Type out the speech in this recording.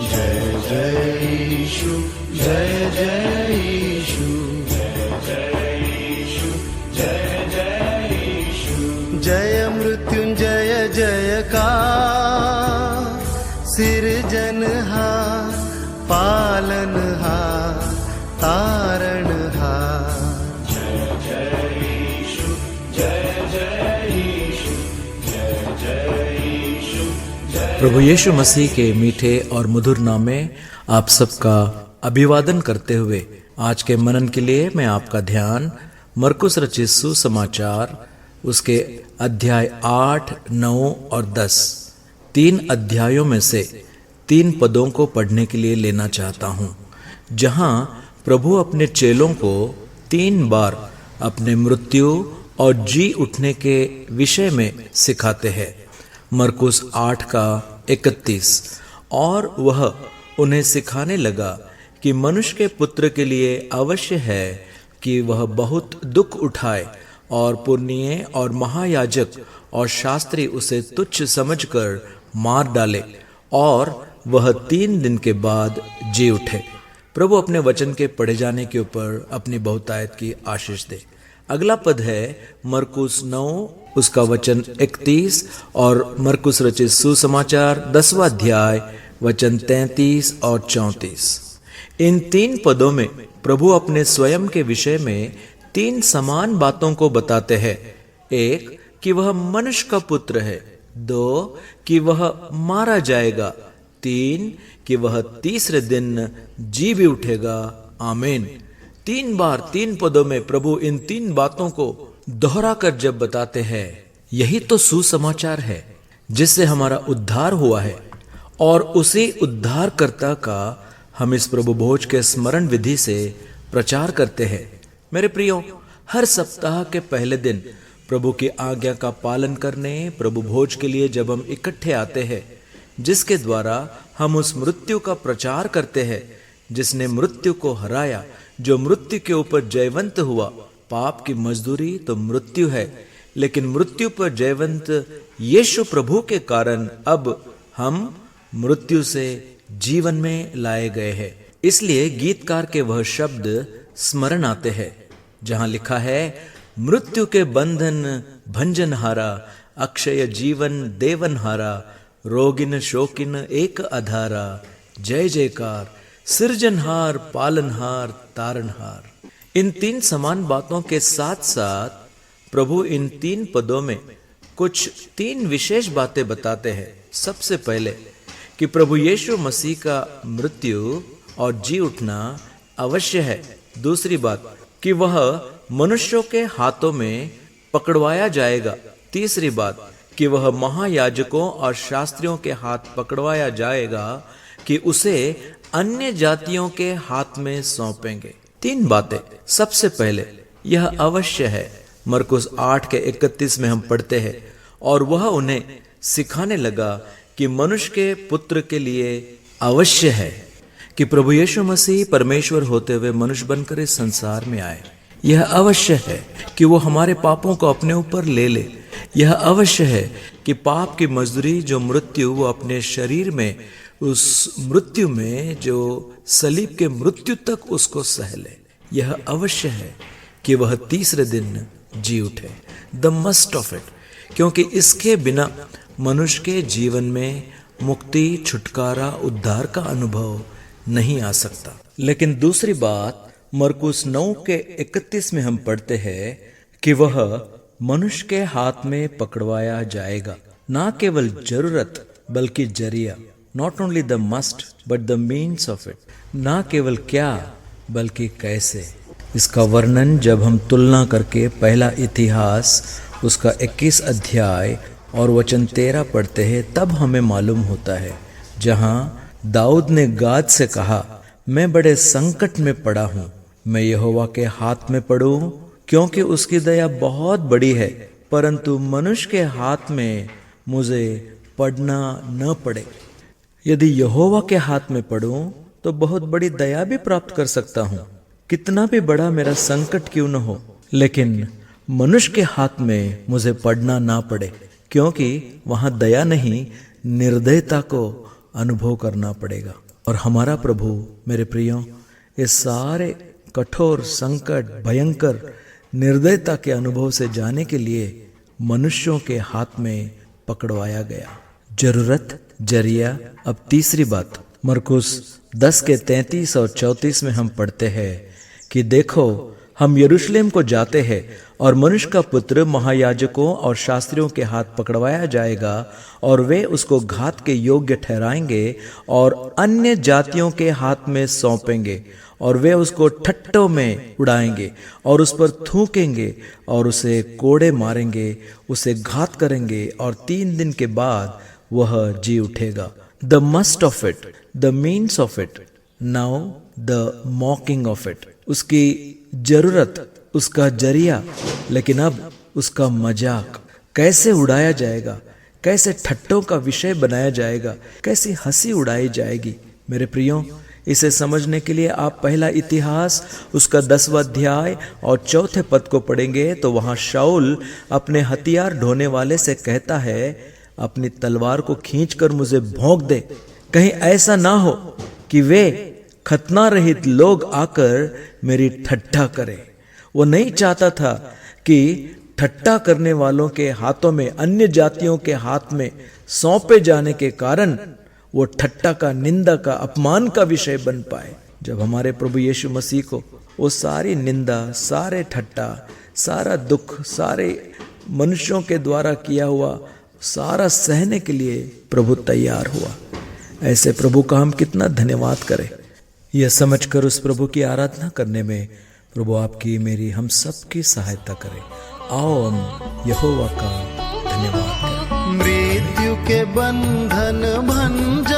जय जय यीशु, जय जय यीशु, जय जय यीशु, जय जय यीशु। जय मृत्युंजय जयकार, सिरजनहार, पालनहार, तारणहार। जय जय यीशु, जय जय यीशु, जय जय यीशु, जय। प्रभु यीशु मसीह के मीठे और मधुर नाम में आप सबका अभिवादन करते हुए आज के मनन के लिए मैं आपका ध्यान मरकुस रचित सुसमाचार उसके अध्याय 8, 9 और 10 तीन अध्यायों में से 3 पदों को पढ़ने के लिए लेना चाहता हूं, जहां प्रभु अपने चेलों को 3 बार अपने मृत्यु और जी उठने के विषय में सिखाते हैं। मरकुस 8 का 31। और वह उन्हें सिखाने लगा कि मनुष्य के पुत्र के लिए अवश्य है कि वह बहुत दुख उठाए और पुरनिये और महायाजक और शास्त्री उसे तुच्छ समझकर मार डाले और वह 3 दिन के बाद जी उठे। प्रभु अपने वचन के पढ़े जाने के ऊपर अपनी बहुतायत की आशीष दे। अगला पद है मरकुस 9 उसका वचन 31 और मरकुस रचित सुसमाचार 10वां अध्याय वचन 33 और 34। इन 3 पदों में प्रभु अपने स्वयं के विषय में 3 समान बातों को बताते हैं। 1 कि वह मनुष्य का पुत्र है, 2 कि वह मारा जाएगा, 3 कि वह तीसरे दिन जी भी उठेगा। आमीन। 3 बार 3 पदों में प्रभु इन 3 बातों को दोहरा कर जब बताते हैं, यही तो सुसमाचार है जिससे हमारा उद्धार हुआ है और उसी उद्धारकर्ता का हम इस प्रभु भोज के स्मरण विधि से प्रचार करते हैं। मेरे प्रियो, हर सप्ताह के पहले दिन प्रभु की आज्ञा का पालन करने प्रभु भोज के लिए जब हम इकट्ठे आते हैं, जिसके द्वारा हम उस मृत्यु का प्रचार करते हैं जिसने मृत्यु को हराया, जो मृत्यु के ऊपर जयवंत हुआ। पाप की मजदूरी तो मृत्यु है, लेकिन मृत्यु पर जयवंत यीशु प्रभु के कारण अब हम मृत्यु से जीवन में लाए गए हैं। इसलिए गीतकार के वह शब्द स्मरण आते हैं जहां लिखा है, मृत्यु के बंधन भंजनहारा, अक्षय जीवन देवनहारा, रोगिन शोकिन एक आधारा, जय जयकार, सृजनहार, पालनहार, तारणहार। इन 3 समान बातों के साथ साथ प्रभु इन 3 पदों में कुछ 3 विशेष बातें बताते हैं। सबसे पहले कि प्रभु यीशु मसीह का मृत्यु और जी उठना अवश्य है। दूसरी बात कि वह मनुष्यों के हाथों में पकड़वाया जाएगा। तीसरी बात कि वह महायाजकों और शास्त्रियों के हाथ पकड़वाया जाएगा कि उसे अन्य जातियों के हाथ में सौंपेंगे। 3 बातें। सबसे पहले यह अवश्य है। मरकुस 8 के 31 में हम पढ़ते हैं, और वह उन्हें सिखाने लगा कि मनुष्य के पुत्र के लिए अवश्य है कि प्रभु यीशु मसीह परमेश्वर होते हुए मनुष्य बनकर इस संसार में आए। यह अवश्य है कि वो हमारे पापों को अपने ऊपर ले ले। यह अवश्य है कि पाप की मजदूरी जो मृत्यु, वो अपने शरीर में उस मृत्यु में जो सलीब के मृत्यु तक उसको सह ले। यह अवश्य है कि वह तीसरे दिन जी उठे। द मस्ट ऑफ इट, क्योंकि इसके बिना मनुष्य के जीवन में मुक्ति, छुटकारा, उद्धार का अनुभव नहीं आ सकता। लेकिन दूसरी बात मरकुस 9 के 31 में हम पढ़ते हैं कि वह मनुष्य के हाथ में पकड़वाया जाएगा। ना केवल जरूरत बल्कि जरिया। Not only the must but the means of it. ना केवल क्या बल्कि कैसे। इसका वर्णन जब हम तुलना करके पहला इतिहास उसका 21 अध्याय और वचन 13 पढ़ते हैं, तब हमें मालूम होता है, जहां दाऊद ने गाद से कहा, मैं बड़े संकट में पड़ा हूं, मैं यहोवा के हाथ में पड़ूं, क्योंकि उसकी दया बहुत बड़ी है, परंतु मनुष्य के हाथ में मुझे पड़ना न पड़े। यदि यहोवा के हाथ में पड़ूं तो बहुत बड़ी दया भी प्राप्त कर सकता हूं, कितना भी बड़ा मेरा संकट क्यों न हो, लेकिन मनुष्य के हाथ में मुझे पड़ना ना पड़े, क्योंकि वहां दया नहीं, निर्दयता को अनुभव करना पड़ेगा। और हमारा प्रभु मेरे प्रियो इस सारे कठोर संकट भयंकर निर्दयता के अनुभव से जाने के लिए मनुष्यों के हाथ में पकड़वाया गया। जरूरत जरिया। अब तीसरी बात मरकुस 10 के 33 और 34 में हम पढ़ते हैं कि देखो हम यरूशलेम को जाते हैं और मनुष्य का पुत्र महायाजकों और शास्त्रियों के हाथ पकड़वाया जाएगा और वे उसको घात के योग्य ठहराएंगे और अन्य जातियों के हाथ में सौंपेंगे और वे उसको ठट्टों में उड़ाएंगे और उस पर थूकेंगे और उसे कोड़े मारेंगे, उसे घात करेंगे और 3 दिन के बाद वह जी उठेगा। The must of it, the means of it, now the मॉकिंग of it. उसकी जरूरत, उसका जरिया, लेकिन अब उसका मजाक कैसे उड़ाया जाएगा, कैसे ठट्टों का विषय बनाया जाएगा, कैसी हंसी उड़ाई जाएगी। मेरे प्रियो, इसे समझने के लिए आप पहला इतिहास उसका 10वां अध्याय और 4थे पद को पढ़ेंगे तो वहां शाऊल अपने हथियार ढोने वाले से कहता है, अपनी तलवार को खींचकर मुझे भोंक दे, कहीं ऐसा ना हो कि वे खतना रहित लोग आकर मेरी ठट्ठा करें। वो नहीं चाहता था कि ठट्ठा करने वालों के हाथों में, अन्य जातियों के हाथ में सौंपे जाने के कारण वो ठट्ठा का, निंदा का, अपमान का विषय बन पाए। जब हमारे प्रभु यीशु मसीह को वो सारी निंदा, सारे ठट्ठा, सारा दुख, सारे मनुष्यों के द्वारा किया हुआ सारा सहने के लिए प्रभु तैयार हुआ। ऐसे प्रभु का हम कितना धन्यवाद करें। यह समझकर उस प्रभु की आराधना करने में प्रभु आपकी, मेरी, हम सबकी सहायता करें। आओ हम यहोवा का धन्यवाद करें। मृत्यु के बंधन भंजन